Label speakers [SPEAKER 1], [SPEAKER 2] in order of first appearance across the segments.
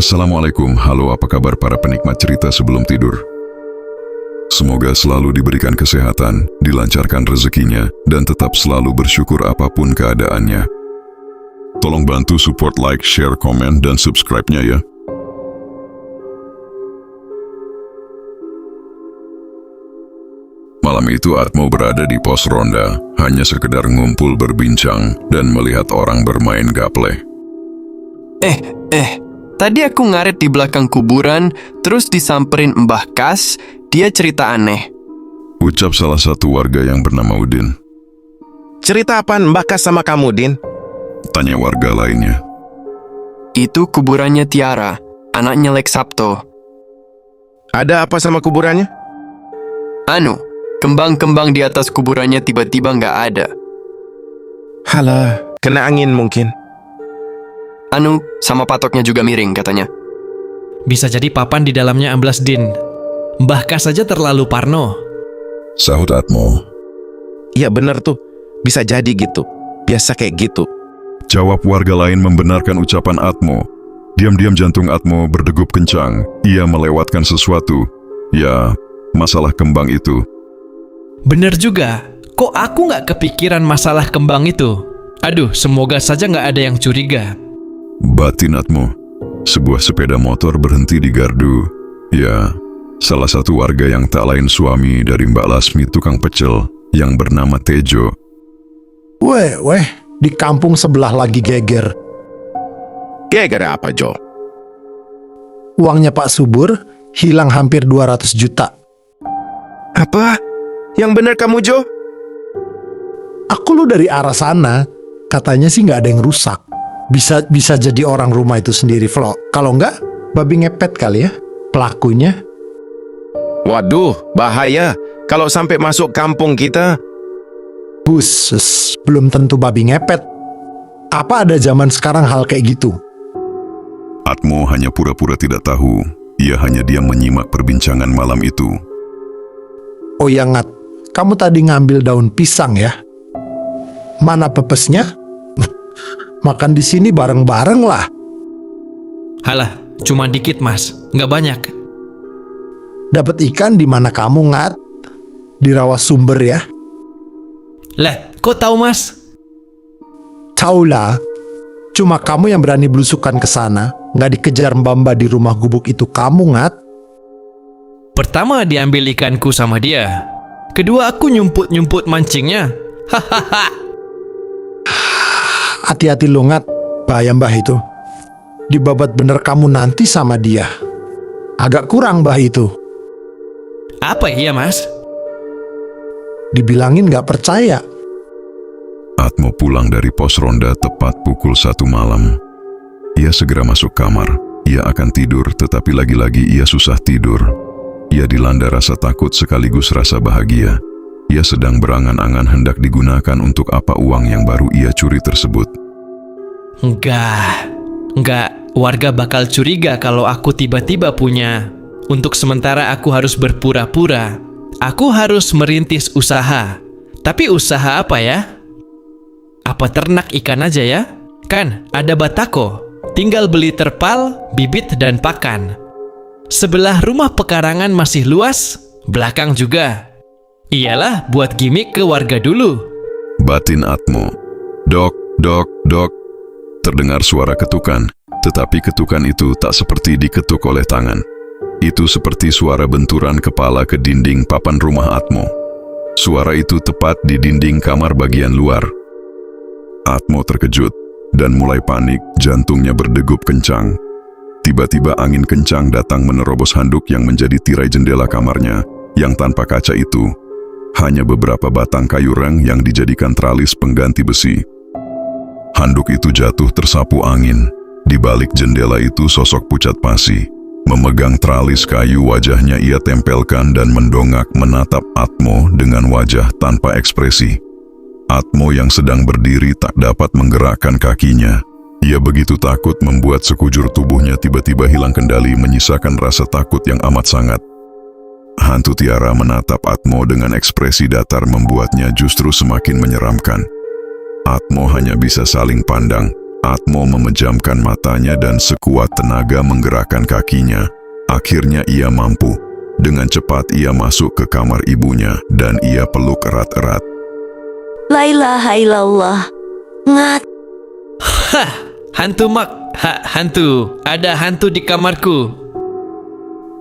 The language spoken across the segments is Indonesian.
[SPEAKER 1] Assalamualaikum, halo apa kabar para penikmat cerita sebelum tidur? Semoga selalu diberikan kesehatan, dilancarkan rezekinya, dan tetap selalu bersyukur apapun keadaannya. Tolong bantu support like, share, komen, dan subscribe-nya ya. Malam itu Atmo berada di pos ronda, hanya sekedar ngumpul berbincang dan melihat orang bermain gaple.
[SPEAKER 2] Tadi aku ngaret di belakang kuburan, terus disamperin Mbah Kas, dia cerita aneh.
[SPEAKER 1] Ucap salah satu warga yang bernama Udin.
[SPEAKER 3] Cerita apaan Mbah Kas sama kamu, Din?
[SPEAKER 1] Tanya warga lainnya.
[SPEAKER 2] Itu kuburannya Tiara, anaknya Lek Sabto.
[SPEAKER 3] Ada apa sama kuburannya?
[SPEAKER 2] Kembang-kembang di atas kuburannya tiba-tiba nggak ada.
[SPEAKER 3] Halah, kena angin mungkin.
[SPEAKER 2] Sama patoknya juga miring katanya.
[SPEAKER 4] Bisa jadi papan di dalamnya amblas, Din. Mbah Kas saja terlalu parno.
[SPEAKER 1] Sahut Atmo.
[SPEAKER 3] Iya bener tuh, bisa jadi gitu. Biasa kayak gitu.
[SPEAKER 1] Jawab warga lain membenarkan ucapan Atmo. Diam-diam jantung Atmo berdegup kencang. Ia melewatkan sesuatu. Ya, masalah kembang itu.
[SPEAKER 4] Bener juga. Kok aku nggak kepikiran masalah kembang itu? Aduh, semoga saja nggak ada yang curiga.
[SPEAKER 1] Batin Atmo. Sebuah sepeda motor berhenti di gardu. Ya, salah satu warga yang tak lain suami dari Mbak Lasmi tukang pecel yang bernama Tejo.
[SPEAKER 5] Weh, di kampung sebelah lagi geger.
[SPEAKER 3] Geger apa, Jo?
[SPEAKER 5] Uangnya Pak Subur hilang hampir 200 juta.
[SPEAKER 3] Apa? Yang bener kamu, Jo?
[SPEAKER 5] Aku lu dari arah sana, katanya sih nggak ada yang rusak. Bisa jadi orang rumah itu sendiri, Flo. Kalau nggak, babi ngepet kali ya pelakunya.
[SPEAKER 3] Waduh, bahaya. Kalau sampai masuk kampung kita.
[SPEAKER 5] Khusus, belum tentu babi ngepet. Apa ada zaman sekarang hal kayak gitu?
[SPEAKER 1] Atmo hanya pura-pura tidak tahu. Ia hanya diam menyimak perbincangan malam itu.
[SPEAKER 5] Oh ya Ngat, kamu tadi ngambil daun pisang ya? Mana pepesnya? Makan di sini bareng-bareng lah.
[SPEAKER 4] Halah, cuma dikit, Mas. Nggak banyak.
[SPEAKER 5] Dapat ikan di mana kamu, Ngat? Di rawa sumber ya?
[SPEAKER 4] Lah, kok tahu, Mas?
[SPEAKER 5] Tahu lah. Cuma kamu yang berani belusukan ke sana. Nggak dikejar mbak-mbak di rumah gubuk itu kamu, Ngat.
[SPEAKER 4] Pertama diambil ikanku sama dia. Kedua aku nyumput-nyumput mancingnya. Hahaha.
[SPEAKER 5] Hati-hati lo, Ngat. Bahaya mbah itu. Dibabat bener kamu nanti sama dia. Agak kurang mbah itu.
[SPEAKER 4] Apa iya, Mas?
[SPEAKER 5] Dibilangin nggak percaya.
[SPEAKER 1] Atmo pulang dari pos ronda tepat pukul 1 malam. Ia segera masuk kamar. Ia akan tidur, tetapi lagi-lagi ia susah tidur. Ia dilanda rasa takut sekaligus rasa bahagia. Ia sedang berangan-angan hendak digunakan untuk apa uang yang baru ia curi tersebut.
[SPEAKER 4] Enggak. Warga bakal curiga kalau aku tiba-tiba punya. Untuk sementara aku harus berpura-pura. Aku harus merintis usaha. Tapi usaha apa ya? Apa ternak ikan aja ya? Kan ada batako. Tinggal beli terpal, bibit, dan pakan. Sebelah rumah pekarangan masih luas, belakang juga. Iyalah buat gimmick ke warga dulu.
[SPEAKER 1] Batin Atmo. Dok. Terdengar suara ketukan, tetapi ketukan itu tak seperti diketuk oleh tangan. Itu seperti suara benturan kepala ke dinding papan rumah Atmo. Suara itu tepat di dinding kamar bagian luar. Atmo terkejut dan mulai panik, jantungnya berdegup kencang. Tiba-tiba angin kencang datang menerobos handuk yang menjadi tirai jendela kamarnya, yang tanpa kaca itu. Hanya beberapa batang kayu reng yang dijadikan teralis pengganti besi. Handuk itu jatuh tersapu angin. Di balik jendela itu sosok pucat pasi. Memegang teralis kayu, wajahnya ia tempelkan dan mendongak menatap Atmo dengan wajah tanpa ekspresi. Atmo yang sedang berdiri tak dapat menggerakkan kakinya. Ia begitu takut membuat sekujur tubuhnya tiba-tiba hilang kendali, menyisakan rasa takut yang amat sangat. Hantu Tiara menatap Atmo dengan ekspresi datar membuatnya justru semakin menyeramkan. Atmo hanya bisa saling pandang. Atmo memejamkan matanya dan sekuat tenaga menggerakkan kakinya. Akhirnya ia mampu. Dengan cepat ia masuk ke kamar ibunya dan ia peluk erat-erat.
[SPEAKER 6] La ilaha illallah. Ngat.
[SPEAKER 4] Hah, hantu Mak. Hantu. Ada hantu di kamarku.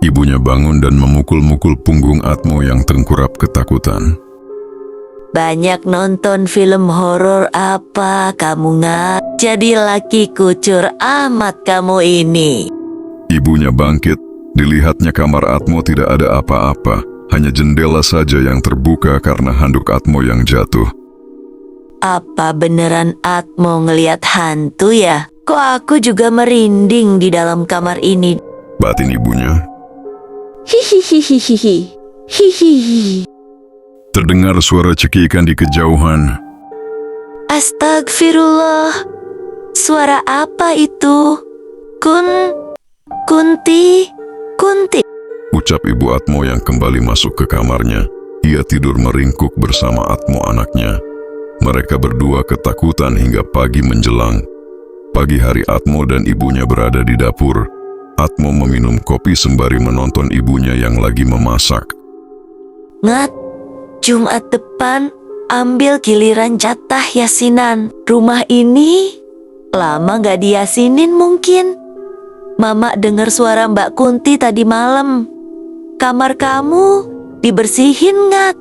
[SPEAKER 1] Ibunya bangun dan memukul-mukul punggung Atmo yang tengkurap ketakutan.
[SPEAKER 6] Banyak nonton film horor apa kamu, Ngat? Jadi laki kucur amat kamu ini.
[SPEAKER 1] Ibunya bangkit, dilihatnya kamar Atmo tidak ada apa-apa, hanya jendela saja yang terbuka karena handuk Atmo yang jatuh.
[SPEAKER 6] Apa beneran Atmo ngelihat hantu ya? Kok aku juga merinding di dalam kamar ini?
[SPEAKER 1] Batin ibunya.
[SPEAKER 6] Hihihihihihi. Hihihi.
[SPEAKER 1] Terdengar suara cekikan di kejauhan.
[SPEAKER 6] Astagfirullah. Suara apa itu? Kunti.
[SPEAKER 1] Ucap ibu Atmo yang kembali masuk ke kamarnya. Ia tidur meringkuk bersama Atmo anaknya. Mereka berdua ketakutan hingga pagi menjelang. Pagi hari Atmo dan ibunya berada di dapur. Atmo meminum kopi sembari menonton ibunya yang lagi memasak.
[SPEAKER 6] Ngat, Jumat depan ambil giliran jatah yasinan. Rumah ini lama gak diyasinin mungkin. Mama dengar suara Mbak Kunti tadi malam. Kamar kamu dibersihin, Ngat.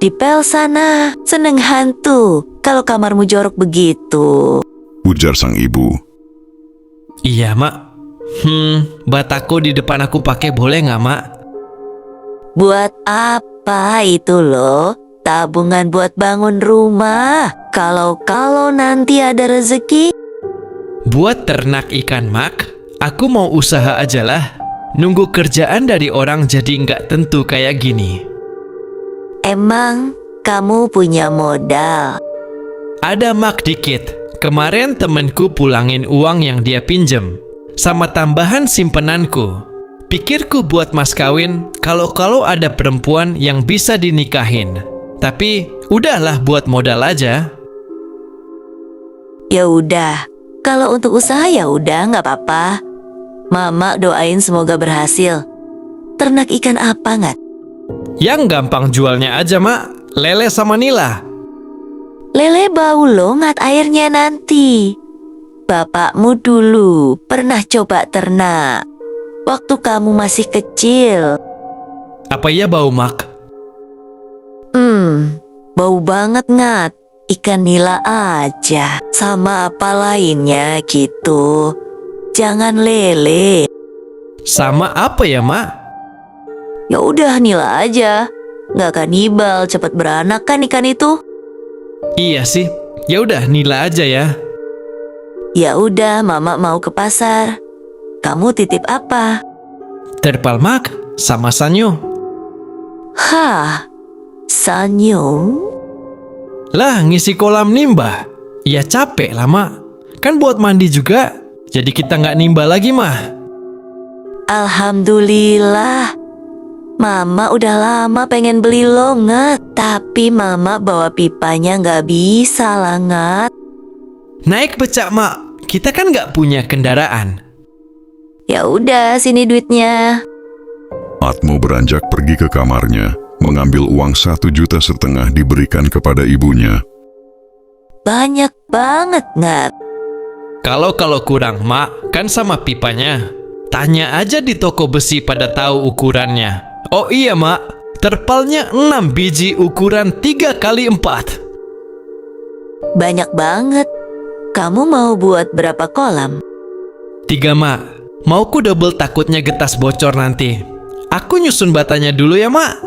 [SPEAKER 6] Dipel sana, seneng hantu kalau kamarmu jorok begitu.
[SPEAKER 1] Ujar sang ibu.
[SPEAKER 4] Iya, Mak. Batako di depan aku pakai boleh nggak, Mak?
[SPEAKER 6] Buat apa itu loh? Tabungan buat bangun rumah. Kalau nanti ada rezeki.
[SPEAKER 4] Buat ternak ikan, Mak. Aku mau usaha aja lah. Nunggu kerjaan dari orang jadi nggak tentu kayak gini.
[SPEAKER 6] Emang kamu punya modal?
[SPEAKER 4] Ada, Mak, dikit. Kemarin temenku pulangin uang yang dia pinjem. Sama tambahan simpenanku. Pikirku buat mas kawin kalau ada perempuan yang bisa dinikahin. Tapi udahlah buat modal aja.
[SPEAKER 6] Ya udah, kalau untuk usaha ya udah nggak apa-apa. Mama doain semoga berhasil. Ternak ikan apa, Ngat?
[SPEAKER 4] Yang gampang jualnya aja, Mak. Lele sama nila.
[SPEAKER 6] Lele bau loh, Ngat, airnya nanti. Bapakmu dulu pernah coba ternak waktu kamu masih kecil.
[SPEAKER 4] Apa iya bau, Mak?
[SPEAKER 6] Bau banget, Ngat. Ikan nila aja, sama apa lainnya gitu. Jangan lele.
[SPEAKER 4] Sama apa ya, Mak?
[SPEAKER 6] Ya udah nila aja. Nggak kanibal, cepat beranak kan ikan itu.
[SPEAKER 4] Iya sih. Ya udah nila aja ya.
[SPEAKER 6] Ya udah, Mama mau ke pasar. Kamu titip apa?
[SPEAKER 4] Terpal, Mak, sama sanyo.
[SPEAKER 6] Hah, sanyo?
[SPEAKER 4] Lah, ngisi kolam nimba. Ya capek lah, Mak. Kan buat mandi juga. Jadi kita nggak nimba lagi, Mah.
[SPEAKER 6] Alhamdulillah. Mama udah lama pengen beli lo, Ngat. Tapi Mama bawa pipanya nggak bisa lah, Ngat.
[SPEAKER 4] Naik becak, Mak. Kita kan nggak punya kendaraan.
[SPEAKER 6] Ya udah, sini duitnya.
[SPEAKER 1] Atmo beranjak pergi ke kamarnya, mengambil uang 1,5 juta diberikan kepada ibunya.
[SPEAKER 6] Banyak banget, Ngat.
[SPEAKER 4] Kalau kurang, Mak, kan sama pipanya. Tanya aja di toko besi pada tahu ukurannya. Oh iya, Mak, terpalnya 6 biji ukuran 3x4.
[SPEAKER 6] Banyak banget. Kamu mau buat berapa kolam?
[SPEAKER 4] 3, Mak. Mauku double, takutnya getas bocor nanti. Aku nyusun batanya dulu ya, Mak.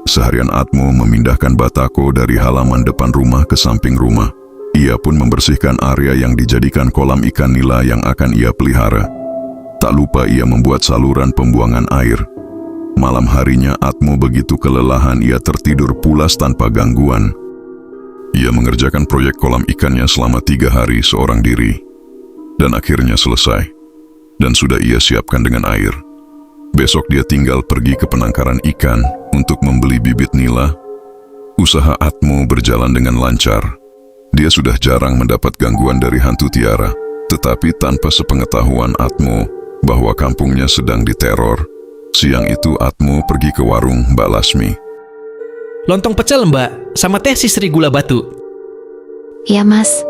[SPEAKER 1] Seharian Atmo memindahkan batako dari halaman depan rumah ke samping rumah. Ia pun membersihkan area yang dijadikan kolam ikan nila yang akan ia pelihara. Tak lupa ia membuat saluran pembuangan air. Malam harinya Atmo begitu kelelahan ia tertidur pulas tanpa gangguan. Ia mengerjakan proyek kolam ikannya selama 3 hari seorang diri. Dan akhirnya selesai. Dan sudah ia siapkan dengan air. Besok dia tinggal pergi ke penangkaran ikan untuk membeli bibit nila. Usaha Atmo berjalan dengan lancar. Dia sudah jarang mendapat gangguan dari hantu Tiara, tetapi tanpa sepengetahuan Atmo bahwa kampungnya sedang diteror. Siang itu Atmo pergi ke warung Mbak Lasmi.
[SPEAKER 4] Lontong pecel mbak, sama teh sisri gula batu.
[SPEAKER 7] Ya mas.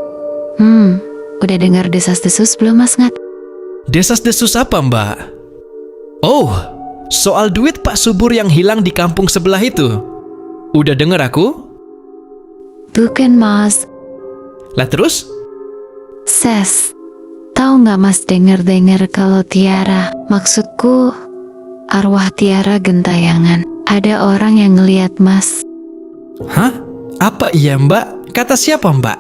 [SPEAKER 7] Udah dengar desas-desus belum mas Ngat?
[SPEAKER 4] Desas-desus apa mbak? Oh, soal duit Pak Subur yang hilang di kampung sebelah itu. Udah denger aku?
[SPEAKER 7] Bukan mas.
[SPEAKER 4] Lah terus?
[SPEAKER 7] Ses, tahu nggak mas dengar-dengar kalau Tiara, maksudku arwah Tiara gentayangan. Ada orang yang ngeliat mas.
[SPEAKER 4] Hah? Apa iya mbak? Kata siapa mbak?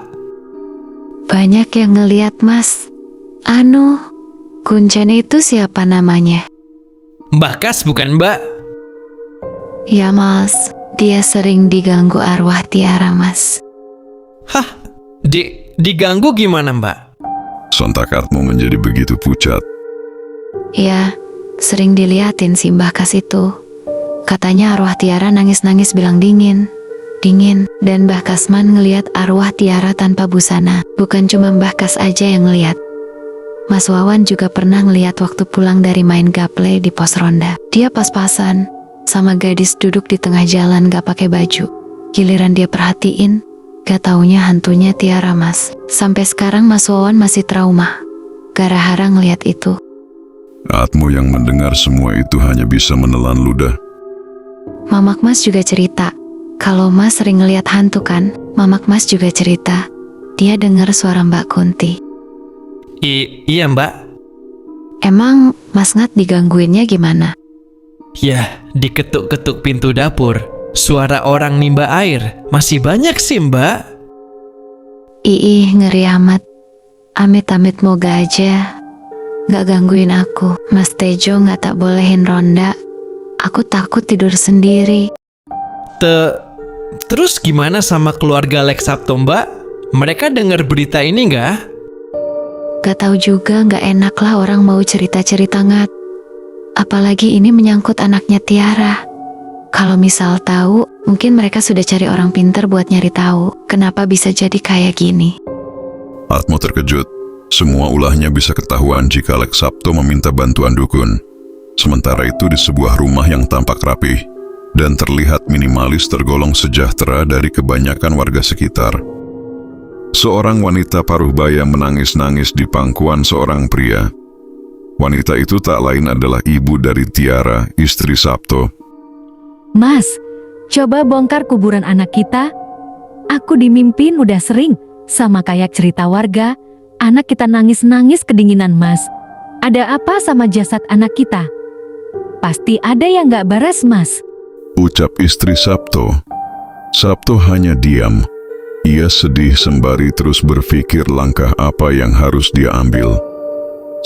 [SPEAKER 7] Banyak yang ngeliat mas. Kuncen itu siapa namanya?
[SPEAKER 4] Mbak Kas bukan mbak?
[SPEAKER 7] Ya mas, dia sering diganggu arwah Tiara mas.
[SPEAKER 4] Hah? Diganggu gimana mbak?
[SPEAKER 1] Sontak Atmo menjadi begitu pucat.
[SPEAKER 7] Ya, sering diliatin si Mbah Kas itu. Katanya arwah Tiara nangis-nangis bilang dingin. Dan Mbah Kasman ngeliat arwah Tiara tanpa busana. Bukan cuma Mbah Kas aja yang ngeliat. Mas Wawan juga pernah ngeliat waktu pulang dari main gaple di pos ronda. Dia pas-pasan sama gadis duduk di tengah jalan gak pakai baju. Giliran dia perhatiin, gak taunya hantunya Tiara mas. Sampai sekarang Mas Wawan masih trauma gara-gara ngeliat itu.
[SPEAKER 1] Atmo yang mendengar semua itu hanya bisa menelan ludah.
[SPEAKER 7] Mamak Mas juga cerita, kalau Mas sering ngeliat hantu kan. Mamak Mas juga cerita, dia dengar suara Mbak Kunti.
[SPEAKER 4] Iya mbak.
[SPEAKER 7] Emang Mas Ngat digangguinnya gimana?
[SPEAKER 4] Ya, diketuk-ketuk pintu dapur. Suara orang nimba air. Masih banyak sih mbak.
[SPEAKER 7] Ngeri amat. Amit-amit moga aja gak gangguin aku. Mas Tejo gak tak bolehin ronda. Aku takut tidur sendiri.
[SPEAKER 4] Terus gimana sama keluarga Lex Sabto mbak? Mereka dengar berita ini nggak?
[SPEAKER 7] Gak tahu juga, gak enak lah orang mau cerita-cerita Ngat. Apalagi ini menyangkut anaknya Tiara. Kalau misal tahu, mungkin mereka sudah cari orang pintar buat nyari tahu kenapa bisa jadi kayak gini.
[SPEAKER 1] Atmo terkejut. Semua ulahnya bisa ketahuan jika Lex Sabto meminta bantuan dukun. Sementara itu di sebuah rumah yang tampak rapih dan terlihat minimalis tergolong sejahtera dari kebanyakan warga sekitar. Seorang wanita paruh baya menangis-nangis di pangkuan seorang pria. Wanita itu tak lain adalah ibu dari Tiara, istri Sabto.
[SPEAKER 8] Mas, coba bongkar kuburan anak kita. Aku dimimpin udah sering, sama kayak cerita warga. Anak kita nangis-nangis kedinginan mas. Ada apa sama jasad anak kita? Pasti ada yang gak beres mas.
[SPEAKER 1] Ucap istri Sabto. Sabto hanya diam. Ia sedih sembari terus berpikir langkah apa yang harus dia ambil.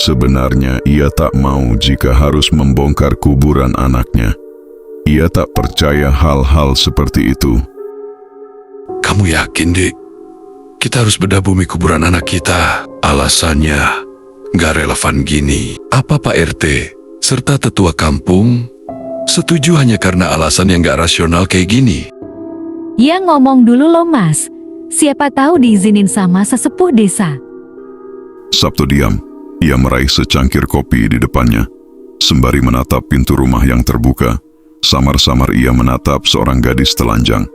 [SPEAKER 1] Sebenarnya ia tak mau jika harus membongkar kuburan anaknya. Ia tak percaya hal-hal seperti itu.
[SPEAKER 9] Kamu yakin, Dik? Kita harus bedah bumi kuburan anak kita. Alasannya gak relevan gini. Apa Pak RT serta tetua kampung setuju hanya karena alasan yang gak rasional kayak gini?
[SPEAKER 8] Ya ngomong dulu loh mas. Siapa tahu diizinin sama sesepuh desa.
[SPEAKER 1] Sabto diam. Ia meraih secangkir kopi di depannya. Sembari menatap pintu rumah yang terbuka, samar-samar ia menatap seorang gadis telanjang.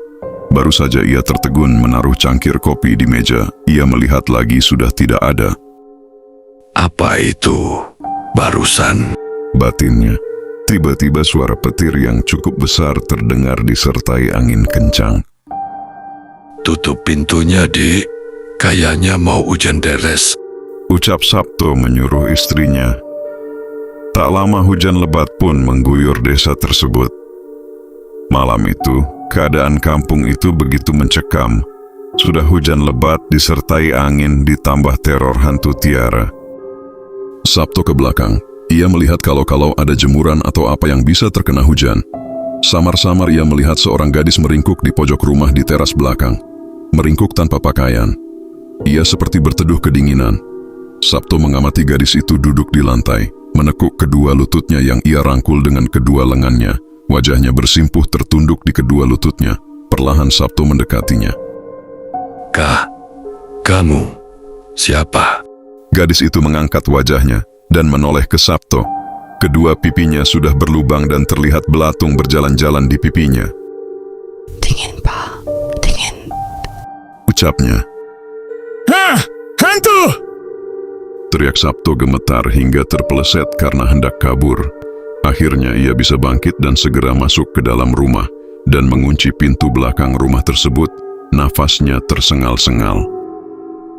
[SPEAKER 1] Baru saja ia tertegun menaruh cangkir kopi di meja, ia melihat lagi sudah tidak ada.
[SPEAKER 9] Apa itu? Barusan?
[SPEAKER 1] Batinnya. Tiba-tiba suara petir yang cukup besar terdengar disertai angin kencang.
[SPEAKER 9] Tutup pintunya, Dik. Kayaknya mau hujan deres.
[SPEAKER 1] Ucap Sabto menyuruh istrinya. Tak lama hujan lebat pun mengguyur desa tersebut. Malam itu, keadaan kampung itu begitu mencekam. Sudah hujan lebat disertai angin ditambah teror hantu Tiara. Sabto ke belakang. Ia melihat kalau-kalau ada jemuran atau apa yang bisa terkena hujan. Samar-samar ia melihat seorang gadis meringkuk di pojok rumah di teras belakang. Meringkuk tanpa pakaian. Ia seperti berteduh kedinginan. Sabto mengamati gadis itu duduk di lantai, menekuk kedua lututnya yang ia rangkul dengan kedua lengannya. Wajahnya bersimpuh tertunduk di kedua lututnya. Perlahan Sabto mendekatinya.
[SPEAKER 9] Kak, Kamu, siapa?
[SPEAKER 1] Gadis itu mengangkat wajahnya dan menoleh ke Sabto. Kedua pipinya sudah berlubang dan terlihat belatung berjalan-jalan di pipinya.
[SPEAKER 10] Dingin, Pak. Dingin.
[SPEAKER 1] Ucapnya.
[SPEAKER 5] Hah, hantu!
[SPEAKER 1] Teriak Sabto gemetar hingga terpeleset karena hendak kabur. Akhirnya ia bisa bangkit dan segera masuk ke dalam rumah dan mengunci pintu belakang rumah tersebut. Nafasnya tersengal-sengal.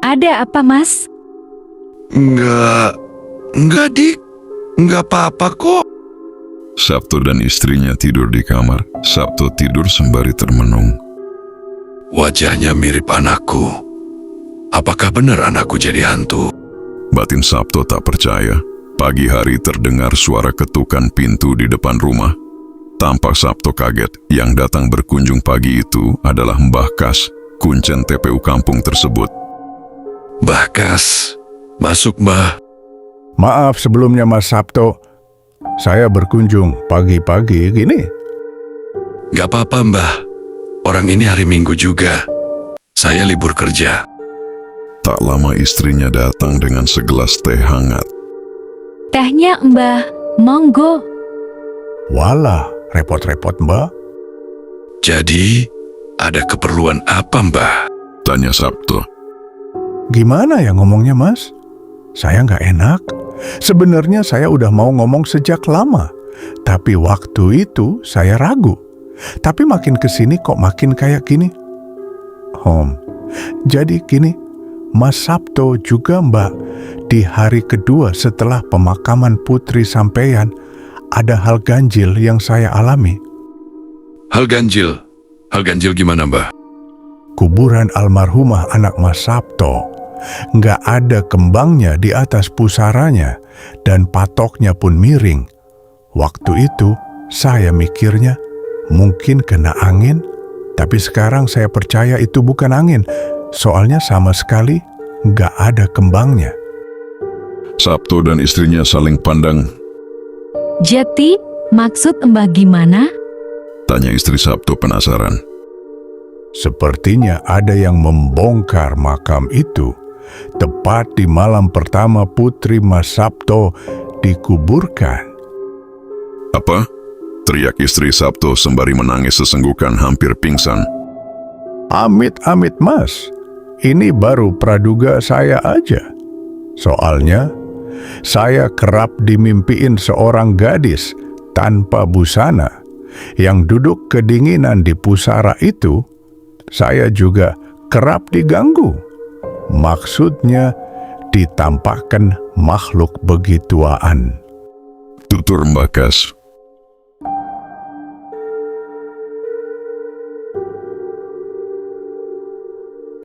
[SPEAKER 8] Ada apa, Mas?
[SPEAKER 9] Enggak, Dik. Enggak apa-apa kok.
[SPEAKER 1] Sabto dan istrinya tidur di kamar. Sabto tidur sembari termenung.
[SPEAKER 9] Wajahnya mirip anakku. Apakah benar anakku jadi hantu?
[SPEAKER 1] Batin Sabto tak percaya. Pagi hari terdengar suara ketukan pintu di depan rumah. Tampak Sabto kaget. Yang datang berkunjung pagi itu adalah Mbah Kas, kuncen TPU kampung tersebut.
[SPEAKER 9] Mbah Kas, masuk Mbah.
[SPEAKER 11] Maaf sebelumnya Mas Sabto, saya berkunjung pagi-pagi gini.
[SPEAKER 9] Gak apa-apa Mbah, orang ini hari Minggu juga. Saya libur kerja.
[SPEAKER 1] Tak lama istrinya datang dengan segelas teh hangat.
[SPEAKER 8] Tehnya, Mbah. Monggo.
[SPEAKER 11] Walah, repot-repot Mbak.
[SPEAKER 9] Jadi, ada keperluan apa Mbah?
[SPEAKER 1] Tanya Sabto.
[SPEAKER 11] Gimana ya ngomongnya Mas? Saya nggak enak. Sebenarnya saya udah mau ngomong sejak lama. Tapi waktu itu saya ragu. Tapi makin kesini kok makin kayak gini. Jadi gini, Mas Sabto juga Mbak, di hari kedua setelah pemakaman putri sampeyan, ada hal ganjil yang saya alami.
[SPEAKER 9] Hal ganjil? Hal ganjil gimana Mbah?
[SPEAKER 11] Kuburan almarhumah anak Mas Sabto nggak ada kembangnya di atas pusaranya dan patoknya pun miring. Waktu itu saya mikirnya mungkin kena angin, tapi sekarang saya percaya itu bukan angin, soalnya sama sekali nggak ada kembangnya.
[SPEAKER 1] Sabto dan istrinya saling pandang.
[SPEAKER 8] Jadi, maksud Mbah gimana?
[SPEAKER 1] Tanya istri Sabto penasaran.
[SPEAKER 11] Sepertinya ada yang membongkar makam itu tepat di malam pertama putri Mas Sabto dikuburkan.
[SPEAKER 1] Apa? Teriak istri Sabto sembari menangis sesenggukan hampir pingsan.
[SPEAKER 11] Amit-amit Mas, ini baru praduga saya aja. Soalnya, saya kerap dimimpiin seorang gadis tanpa busana yang duduk kedinginan di pusara itu. Saya juga kerap diganggu. Maksudnya ditampakkan makhluk begituan.
[SPEAKER 1] Tutur Mbah Kas.